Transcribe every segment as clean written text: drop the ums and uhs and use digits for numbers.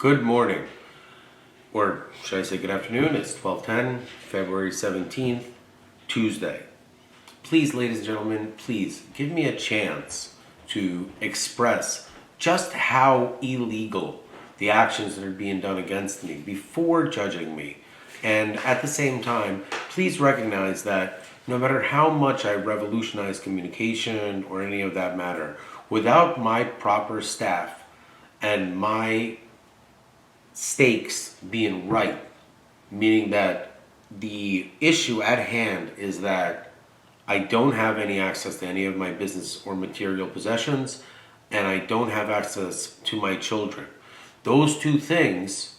Good morning, or should I say good afternoon? It's 12:10, February 17th, Tuesday. Please, ladies and gentlemen, please give me a chance to express just how illegal the actions that are being done against me before judging me. And at the same time, please recognize that no matter how much I revolutionize communication or any of that matter, without my proper staff and my stakes being right, meaning that the issue at hand is that I don't have any access to any of my business or material possessions, and I don't have access to my children. Those two things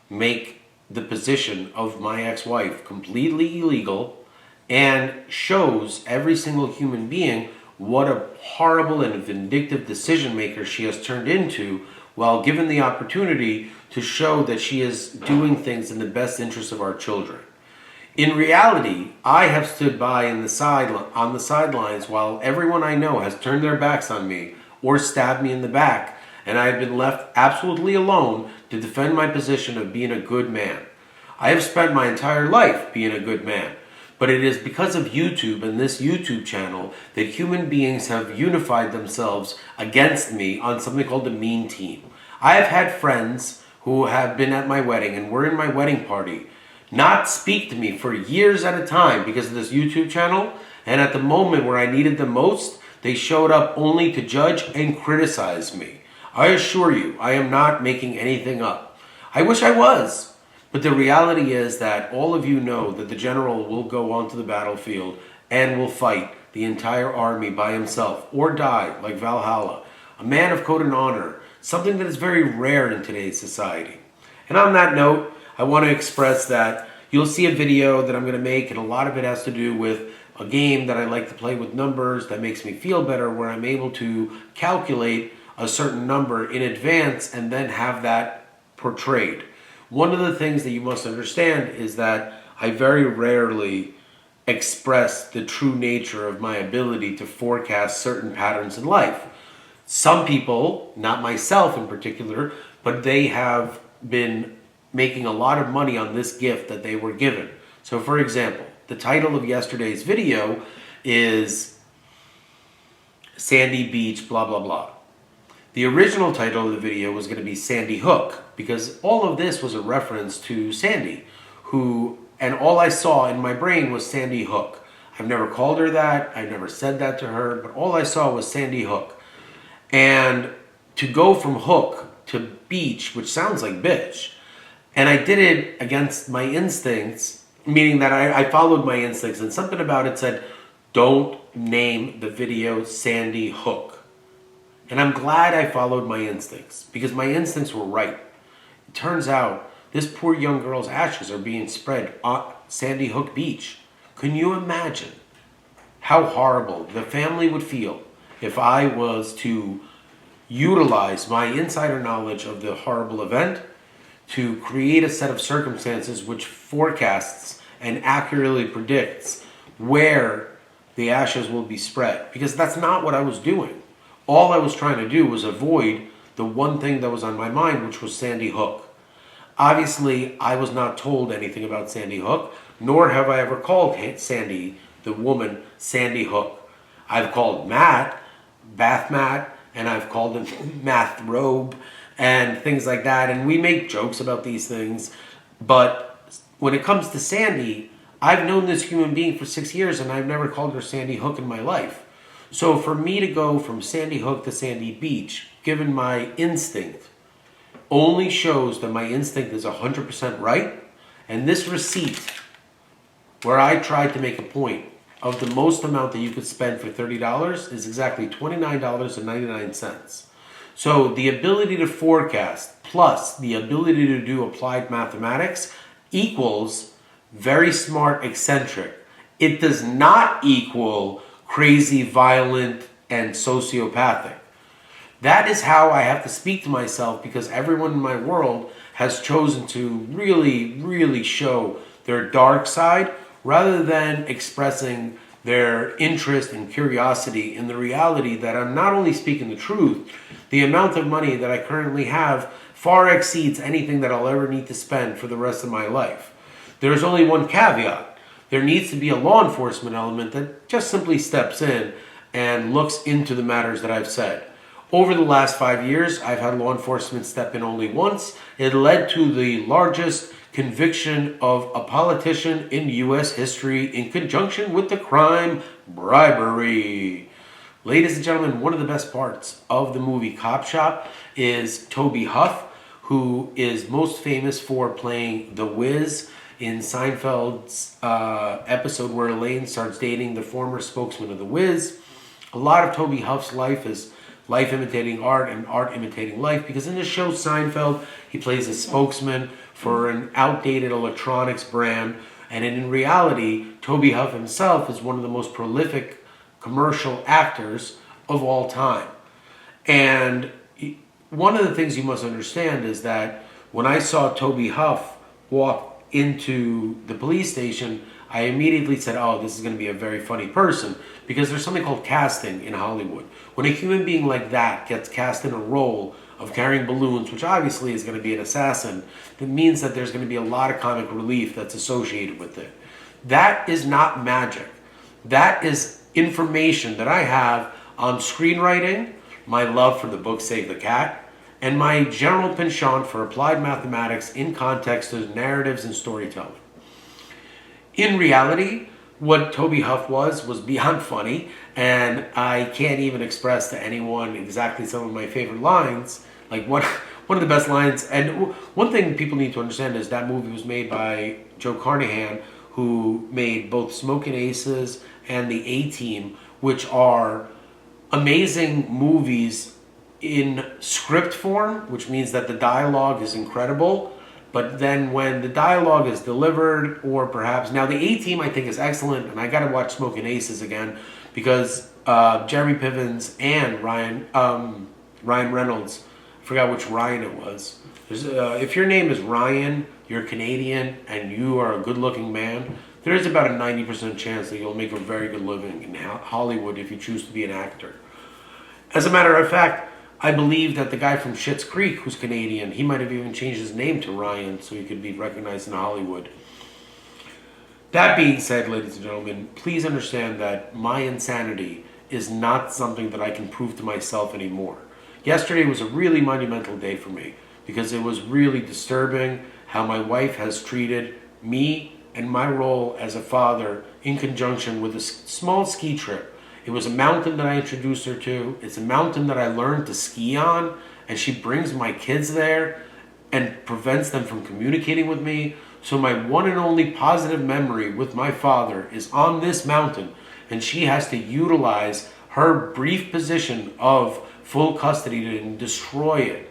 make the position of my ex-wife completely illegal and shows every single human being what a horrible and vindictive decision maker she has turned into while given the opportunity to show that she is doing things in the best interest of our children. In reality, I have stood by on the sidelines while everyone I know has turned their backs on me or stabbed me in the back, and I have been left absolutely alone to defend my position of being a good man. I have spent my entire life being a good man, but it is because of YouTube and this YouTube channel that human beings have unified themselves against me on something called the Mean Team. I have had friends who have been at my wedding and were in my wedding party not speak to me for years at a time because of this YouTube channel, and at the moment where I needed them most, they showed up only to judge and criticize me. I assure you, I am not making anything up. I wish I was, but the reality is that all of you know that the general will go onto the battlefield and will fight the entire army by himself or die like Valhalla, a man of code and honor, something that is very rare in today's society. And on that note, I want to express that you'll see a video that I'm going to make, and a lot of it has to do with a game that I like to play with numbers that makes me feel better, where I'm able to calculate a certain number in advance and then have that portrayed. One of the things that you must understand is that I very rarely express the true nature of my ability to forecast certain patterns in life. Some people, not myself in particular, but they have been making a lot of money on this gift that they were given. So for example, the title of yesterday's video is Sandy Beach, blah, blah, blah. The original title of the video was going to be Sandy Hook, because all of this was a reference to Sandy, and all I saw in my brain was Sandy Hook. I've never called her that, I've never said that to her, but all I saw was Sandy Hook. And to go from hook to beach, which sounds like bitch, and I did it against my instincts, meaning that I followed my instincts, and something about it said, don't name the video Sandy Hook. And I'm glad I followed my instincts, because my instincts were right. It turns out this poor young girl's ashes are being spread on Sandy Hook Beach. Can you imagine how horrible the family would feel if I was to utilize my insider knowledge of the horrible event to create a set of circumstances which forecasts and accurately predicts where the ashes will be spread? Because that's not what I was doing. All I was trying to do was avoid the one thing that was on my mind, which was Sandy Hook. Obviously, I was not told anything about Sandy Hook, nor have I ever called Sandy, the woman, Sandy Hook. I've called Matt, Bath Matt, and I've called him Math Robe, and things like that, and we make jokes about these things, but when it comes to Sandy, I've known this human being for 6 years, and I've never called her Sandy Hook in my life. So for me to go from Sandy Hook to Sandy Beach, given my instinct, only shows that my instinct is 100% right, and this receipt, where I tried to make a point of the most amount that you could spend for $30, is exactly $29.99. So the ability to forecast plus the ability to do applied mathematics equals very smart eccentric. It does not equal crazy, violent, and sociopathic. That is how I have to speak to myself, because everyone in my world has chosen to really, really show their dark side rather than expressing their interest and curiosity in the reality that I'm not only speaking the truth, the amount of money that I currently have far exceeds anything that I'll ever need to spend for the rest of my life. There's only one caveat. There needs to be a law enforcement element that just simply steps in and looks into the matters that I've said. Over the last 5 years, I've had law enforcement step in only once. It led to the largest conviction of a politician in U.S. history in conjunction with the crime bribery. Ladies and gentlemen, one of the best parts of the movie Cop Shop is Toby Huff, who is most famous for playing The Wiz in Seinfeld's episode where Elaine starts dating the former spokesman of The Wiz. A lot of Toby Huff's life is life imitating art and art imitating life, because in the show Seinfeld, he plays a spokesman for an outdated electronics brand, and in reality, Toby Huff himself is one of the most prolific commercial actors of all time. And one of the things you must understand is that when I saw Toby Huff walk into the police station, I immediately said, oh, this is going to be a very funny person, because there's something called casting in Hollywood. When a human being like that gets cast in a role of carrying balloons, which obviously is going to be an assassin, that means that there's going to be a lot of comic relief that's associated with it. That is not magic. That is information that I have on screenwriting, my love for the book Save the Cat, and my general penchant for applied mathematics in context to narratives and storytelling. In reality, what Toby Huff was beyond funny, and I can't even express to anyone exactly some of my favorite lines. Like one of the best lines, and one thing people need to understand is that movie was made by Joe Carnahan, who made both Smokin' Aces and The A-Team, which are amazing movies in script form, which means that the dialogue is incredible. But then when the dialogue is delivered, or perhaps... Now, The A-Team, I think, is excellent, and I got to watch Smokin' Aces again, because Jeremy Pivens and Ryan Reynolds, I forgot which Ryan it was. If your name is Ryan, you're Canadian, and you are a good-looking man, there is about a 90% chance that you'll make a very good living in Hollywood if you choose to be an actor. As a matter of fact, I believe that the guy from Schitt's Creek, who's Canadian, he might have even changed his name to Ryan so he could be recognized in Hollywood. That being said, ladies and gentlemen, please understand that my insanity is not something that I can prove to myself anymore. Yesterday was a really monumental day for me, because it was really disturbing how my wife has treated me and my role as a father in conjunction with a small ski trip. It was a mountain that I introduced her to. It's a mountain that I learned to ski on, and she brings my kids there and prevents them from communicating with me. So my one and only positive memory with my father is on this mountain, and she has to utilize her brief position of full custody to destroy it.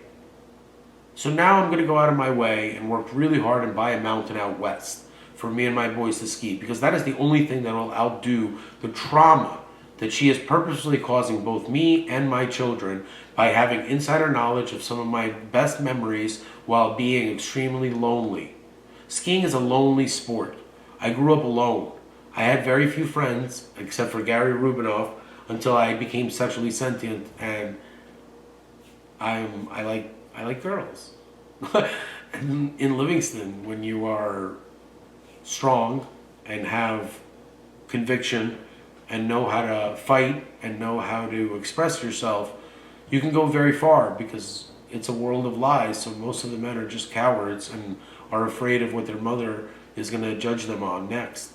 So now I'm going to go out of my way and work really hard and buy a mountain out west for me and my boys to ski, because that is the only thing that will outdo the trauma that she is purposely causing both me and my children by having insider knowledge of some of my best memories while being extremely lonely. Skiing is a lonely sport. I grew up alone. I had very few friends, except for Gary Rubinoff, until I became sexually sentient, and I like girls. In Livingston, when you are strong and have conviction and know how to fight and know how to express yourself, you can go very far, because it's a world of lies. So most of the men are just cowards and are afraid of what their mother is going to judge them on next.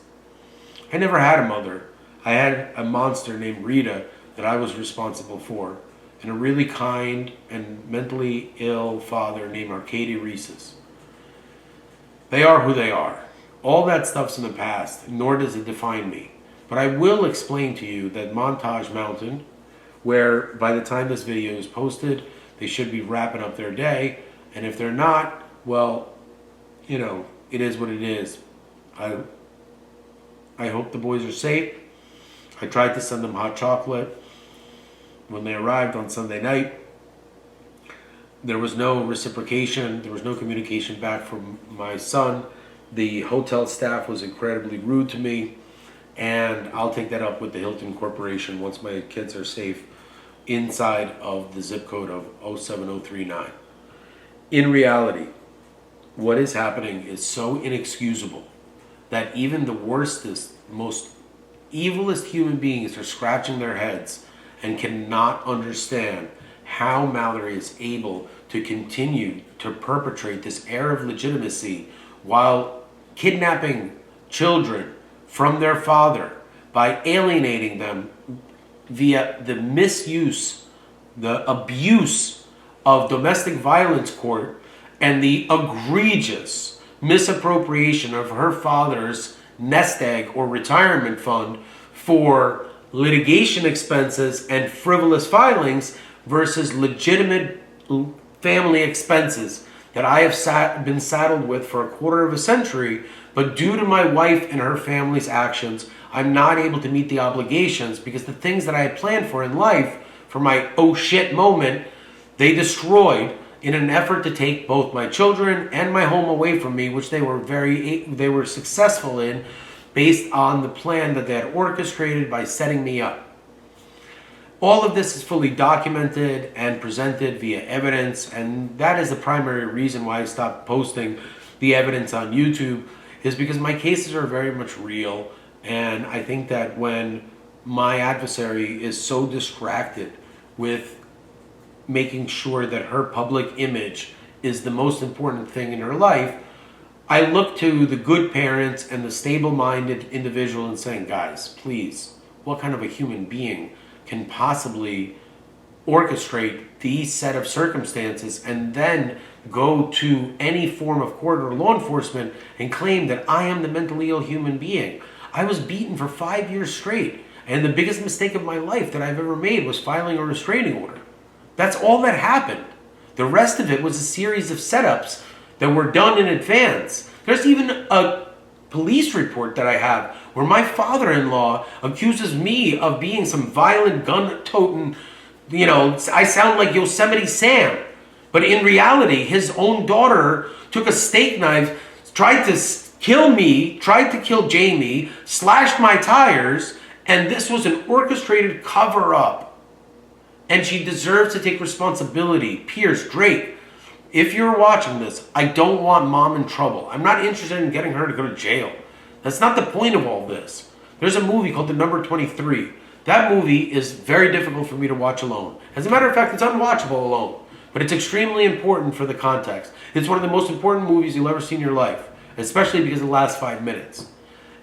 I never had a mother. I had a monster named Rita that I was responsible for, and a really kind and mentally ill father named Arcady Reeses. They are who they are. All that stuff's in the past, nor does it define me. But I will explain to you that Montage Mountain, where by the time this video is posted, they should be wrapping up their day. And if they're not, well, you know, it is what it is. I hope the boys are safe. I tried to send them hot chocolate when they arrived on Sunday night. There was no reciprocation. There was no communication back from my son. The hotel staff was incredibly rude to me. And I'll take that up with the Hilton Corporation once my kids are safe inside of the zip code of 07039. In reality, what is happening is so inexcusable that even the worstest, most evilest human beings are scratching their heads and cannot understand how Mallory is able to continue to perpetrate this air of legitimacy while kidnapping children from their father by alienating them via the misuse, the abuse of domestic violence court, and the egregious misappropriation of her father's nest egg or retirement fund for litigation expenses and frivolous filings versus legitimate family expenses that I have been saddled with for a quarter of a century, but due to my wife and her family's actions, I'm not able to meet the obligations because the things that I had planned for in life, for my oh shit moment, they destroyed in an effort to take both my children and my home away from me, which they were successful in based on the plan that they had orchestrated by setting me up. All of this is fully documented and presented via evidence, and that is the primary reason why I stopped posting the evidence on YouTube, is because my cases are very much real, and I think that when my adversary is so distracted with making sure that her public image is the most important thing in her life, I look to the good parents and the stable-minded individual and saying, guys, please, what kind of a human being can possibly orchestrate these set of circumstances and then go to any form of court or law enforcement and claim that I am the mentally ill human being? I was beaten for 5 years straight, and the biggest mistake of my life that I've ever made was filing a restraining order. That's all that happened. The rest of it was a series of setups that were done in advance. There's even a police report that I have where my father-in-law accuses me of being some violent gun-toting, I sound like Yosemite Sam. But in reality, his own daughter took a steak knife, tried to kill me, tried to kill Jamie, slashed my tires, and this was an orchestrated cover-up. And she deserves to take responsibility. Pierce, Drake, if you're watching this, I don't want mom in trouble. I'm not interested in getting her to go to jail. That's not the point of all this. There's a movie called The Number 23. That movie is very difficult for me to watch alone. As a matter of fact, it's unwatchable alone. But it's extremely important for the context. It's one of the most important movies you'll ever see in your life, especially because of the last 5 minutes.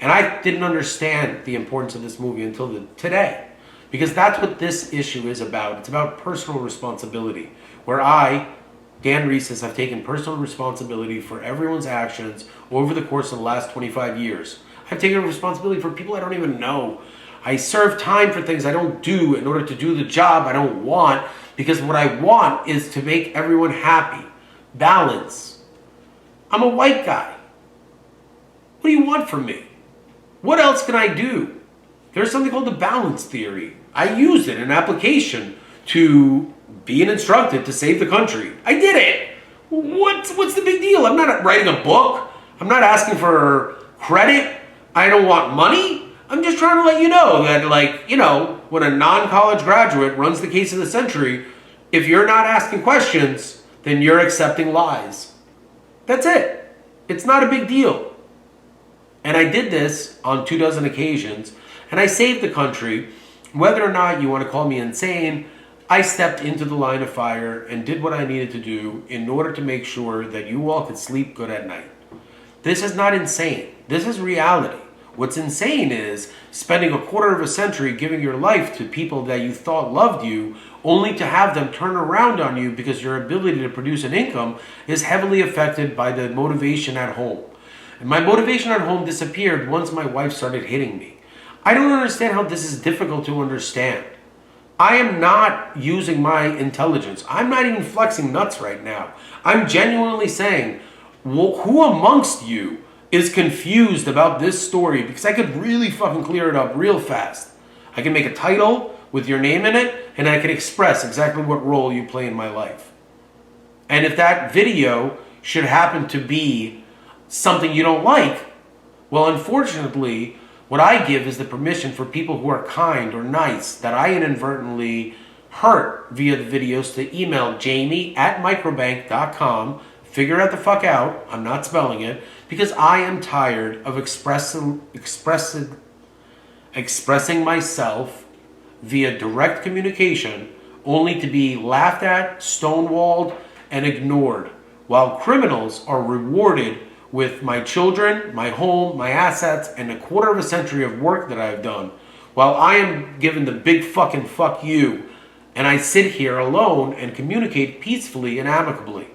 And I didn't understand the importance of this movie until today. Because that's what this issue is about. It's about personal responsibility. Where I, Dan Reeses, have taken personal responsibility for everyone's actions over the course of the last 25 years. I've taken responsibility for people I don't even know. I serve time for things I don't do in order to do the job I don't want, because what I want is to make everyone happy. Balance. I'm a white guy. What do you want from me? What else can I do? There's something called the balance theory. I used it in an application to be an instructor to save the country. I did it. What's the big deal? I'm not writing a book. I'm not asking for credit. I don't want money. I'm just trying to let you know that, when a non-college graduate runs the case of the century, if you're not asking questions, then you're accepting lies. That's it. It's not a big deal. And I did this on 24 occasions, and I saved the country. Whether or not you want to call me insane, I stepped into the line of fire and did what I needed to do in order to make sure that you all could sleep good at night. This is not insane. This is reality. What's insane is spending a quarter of a century giving your life to people that you thought loved you, only to have them turn around on you because your ability to produce an income is heavily affected by the motivation at home. And my motivation at home disappeared once my wife started hitting me. I don't understand how this is difficult to understand. I am not using my intelligence. I'm not even flexing nuts right now. I'm genuinely saying, who amongst you is confused about this story? Because I could really fucking clear it up real fast. I can make a title with your name in it, and I can express exactly what role you play in my life. And if that video should happen to be something you don't like, well, unfortunately, what I give is the permission for people who are kind or nice that I inadvertently hurt via the videos to email jamie@microbank.com. Figure it the fuck out. I'm not spelling it because I am tired of expressing myself via direct communication only to be laughed at, stonewalled, and ignored, while criminals are rewarded with my children, my home, my assets, and a quarter of a century of work that I've done, while I am given the big fucking fuck you, and I sit here alone and communicate peacefully and amicably.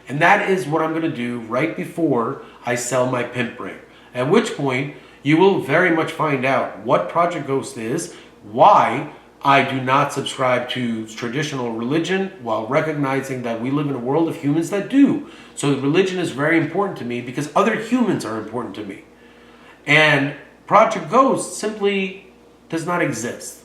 And that is what I'm going to do right before I sell my pimp ring. At which point, you will very much find out what Project Ghost is, why I do not subscribe to traditional religion while recognizing that we live in a world of humans that do. So religion is very important to me because other humans are important to me. And Project Ghost simply does not exist.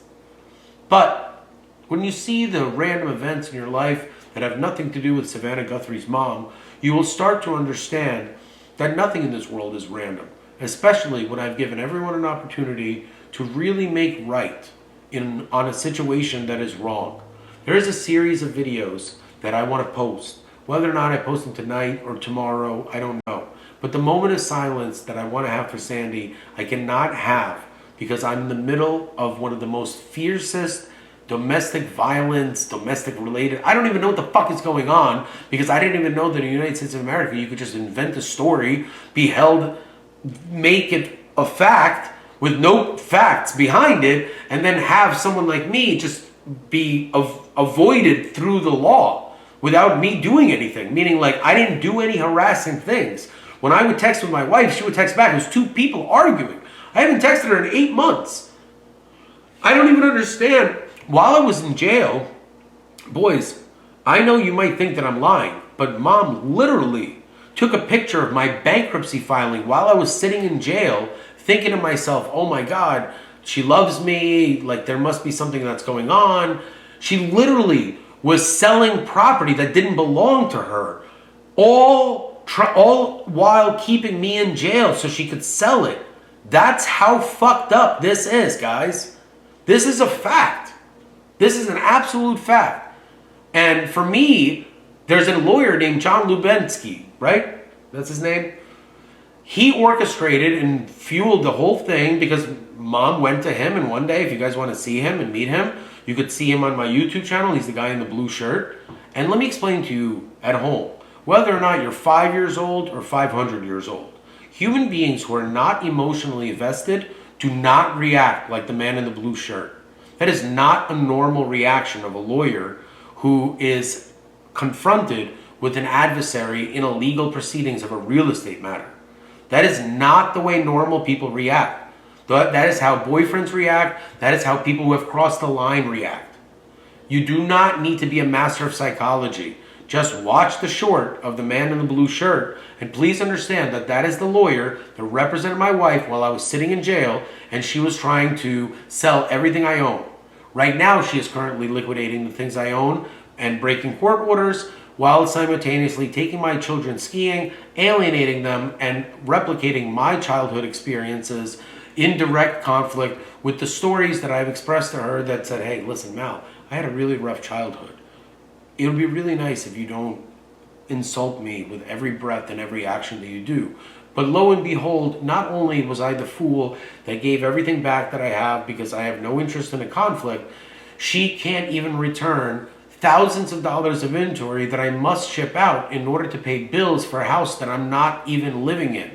But when you see the random events in your life that have nothing to do with Savannah Guthrie's mom, you will start to understand that nothing in this world is random, especially when I've given everyone an opportunity to really make right on a situation that is wrong. There is a series of videos that I want to post. Whether or not I post them tonight or tomorrow, I don't know. But the moment of silence that I want to have for Sandy, I cannot have because I'm in the middle of one of the most fiercest domestic violence, domestic related. I don't even know what the fuck is going on because I didn't even know that in the United States of America you could just invent a story, be held, make it a fact with no facts behind it, and then have someone like me just be avoided through the law without me doing anything. Meaning, like, I didn't do any harassing things. When I would text with my wife, she would text back. It was two people arguing. I haven't texted her in 8 months. I don't even understand. While I was in jail, boys, I know you might think that I'm lying, but Mom literally took a picture of my bankruptcy filing while I was sitting in jail, thinking to myself, oh my God, she loves me, like there must be something that's going on. She literally was selling property that didn't belong to her, all while keeping me in jail so she could sell it. That's how fucked up this is, guys. This is a fact. This is an absolute fact. And for me, there's a lawyer named John Lubensky, right? That's his name. He orchestrated and fueled the whole thing because Mom went to him, and one day, if you guys want to see him and meet him, you could see him on my YouTube channel. He's the guy in the blue shirt. And let me explain to you at home, whether or not you're 5 years old or 500 years old, human beings who are not emotionally vested do not react like the man in the blue shirt. That is not a normal reaction of a lawyer who is confronted with an adversary in a legal proceedings of a real estate matter. That is not the way normal people react. That is how boyfriends react. That is how people who have crossed the line react. You do not need to be a master of psychology. Just watch the short of the man in the blue shirt, and please understand that that is the lawyer that represented my wife while I was sitting in jail, and she was trying to sell everything I own. Right now, she is currently liquidating the things I own and breaking court orders while simultaneously taking my children skiing, alienating them, and replicating my childhood experiences in direct conflict with the stories that I've expressed to her that said, hey, listen, Mal, I had a really rough childhood. It would be really nice if you don't insult me with every breath and every action that you do. But lo and behold, not only was I the fool that gave everything back that I have because I have no interest in a conflict, she can't even return thousands of dollars of inventory that I must ship out in order to pay bills for a house that I'm not even living in.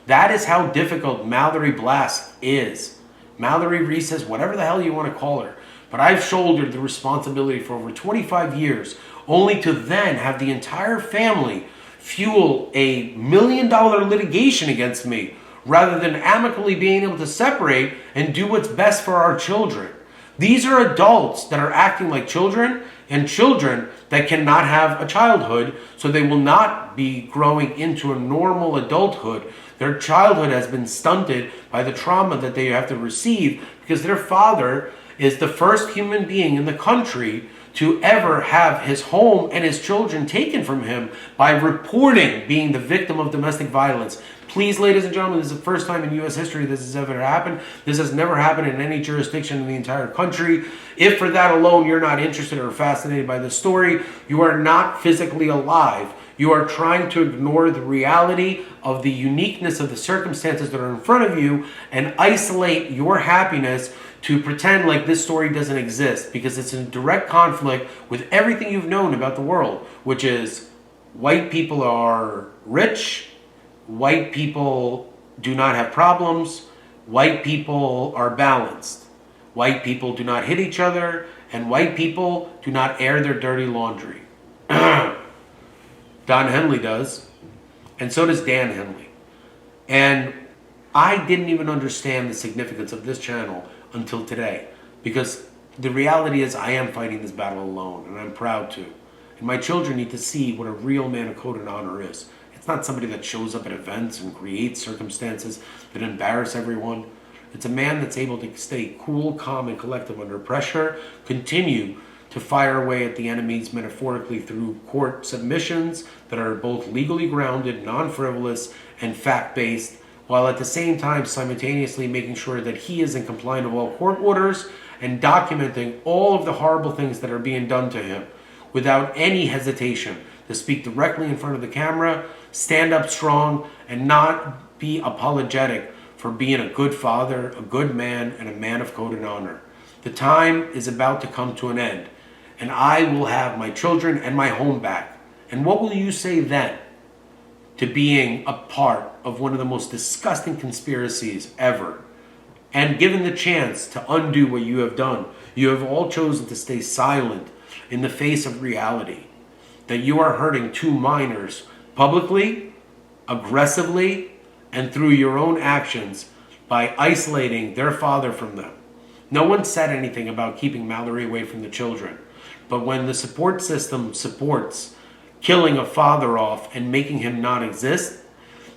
That is how difficult Mallory Blast is. Mallory Recess, whatever the hell you want to call her. But I've shouldered the responsibility for over 25 years, only to then have the entire family fuel $1 million litigation against me, rather than amicably being able to separate and do what's best for our children. These are adults that are acting like children, and children that cannot have a childhood, so they will not be growing into a normal adulthood. Their childhood has been stunted by the trauma that they have to receive because their father is the first human being in the country to ever have his home and his children taken from him by reporting being the victim of domestic violence. Please, ladies and gentlemen, this is the first time in U.S. history this has ever happened. This has never happened in any jurisdiction in the entire country. If for that alone you're not interested or fascinated by this story, you are not physically alive. You are trying to ignore the reality of the uniqueness of the circumstances that are in front of you and isolate your happiness to pretend like this story doesn't exist, because it's in direct conflict with everything you've known about the world, which is white people are rich, white people do not have problems, white people are balanced, white people do not hit each other, and white people do not air their dirty laundry. Don Henley does, and so does Dan Henley. And I didn't even understand the significance of this channel until today, because the reality is I am fighting this battle alone, and I'm proud to. And my children need to see what a real man of code and honor is. It's not somebody that shows up at events and creates circumstances that embarrass everyone. It's a man that's able to stay cool, calm, and collective under pressure, continue to fire away at the enemies metaphorically through court submissions that are both legally grounded, non-frivolous, and fact-based, while at the same time simultaneously making sure that he is in compliance with all court orders and documenting all of the horrible things that are being done to him without any hesitation to speak directly in front of the camera, stand up strong, and not be apologetic for being a good father, a good man, and a man of code and honor. The time is about to come to an end, and I will have my children and my home back. And what will you say then to being a part of one of the most disgusting conspiracies ever? And given the chance to undo what you have done, you have all chosen to stay silent in the face of reality, that you are hurting two minors publicly, aggressively, and through your own actions by isolating their father from them. No one said anything about keeping Mallory away from the children. But when the support system supports killing a father off and making him non-exist,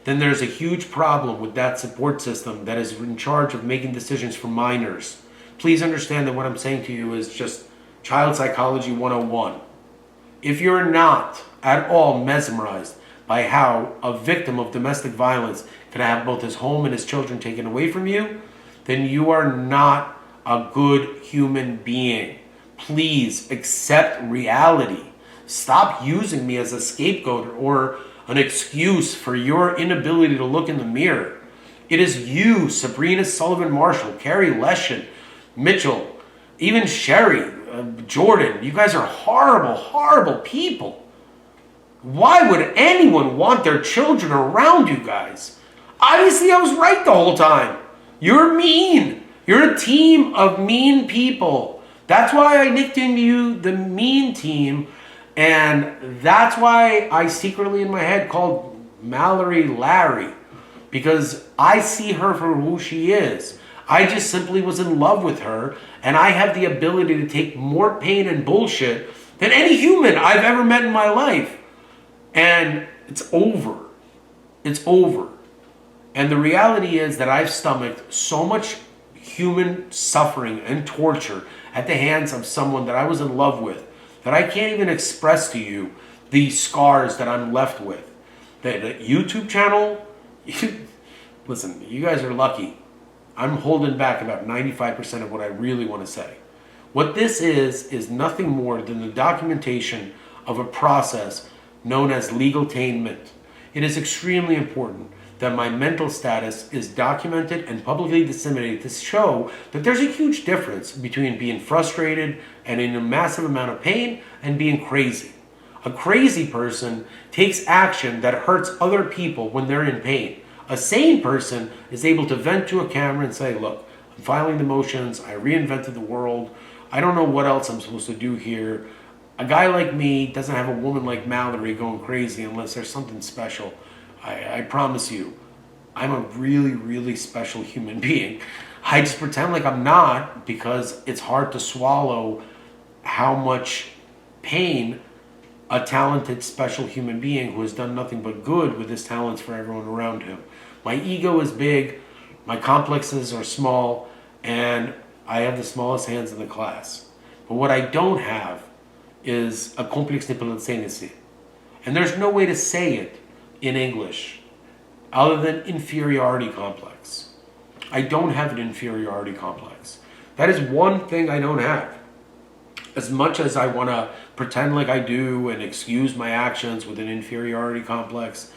then there's a huge problem with that support system that is in charge of making decisions for minors. Please understand that what I'm saying to you is just child psychology 101. If you're not at all mesmerized by how a victim of domestic violence can have both his home and his children taken away from you, then you are not a good human being. Please accept reality. Stop using me as a scapegoat or an excuse for your inability to look in the mirror. It is you, Sabrina Sullivan Marshall, Carrie Leshin, Mitchell, even Sherry, Jordan. You guys are horrible, horrible people. Why would anyone want their children around you guys? Obviously, I was right the whole time. You're mean. You're a team of mean people. That's why I nicknamed you the mean team. And that's why I secretly in my head called Mallory Larry. Because I see her for who she is. I just simply was in love with her. And I have the ability to take more pain and bullshit than any human I've ever met in my life. And it's over. It's over. And the reality is that I've stomached so much human suffering and torture at the hands of someone that I was in love with that I can't even express to you the scars that I'm left with. The YouTube channel, listen, you guys are lucky. I'm holding back about 95% of what I really want to say. What this is nothing more than the documentation of a process known as legal tainment. It is extremely important that my mental status is documented and publicly disseminated to show that there's a huge difference between being frustrated and in a massive amount of pain and being crazy. A crazy person takes action that hurts other people when they're in pain. A sane person is able to vent to a camera and say, look, I'm filing the motions, I reinvented the world, I don't know what else I'm supposed to do here. A guy like me doesn't have a woman like Mallory going crazy unless there's something special. I promise you, I'm a really, really special human being. I just pretend like I'm not because it's hard to swallow how much pain a talented, special human being who has done nothing but good with his talents for everyone around him. My ego is big, my complexes are small, and I have the smallest hands in the class. But what I don't have is a complex nepomucenici. And there's no way to say it in English other than inferiority complex. I don't have an inferiority complex. That is one thing I don't have. As much as I want to pretend like I do and excuse my actions with an inferiority complex,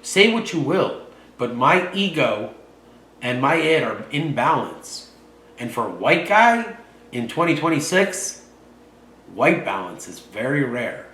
say what you will, but my ego and my id are in balance. And for a white guy in 2026, white balance is very rare.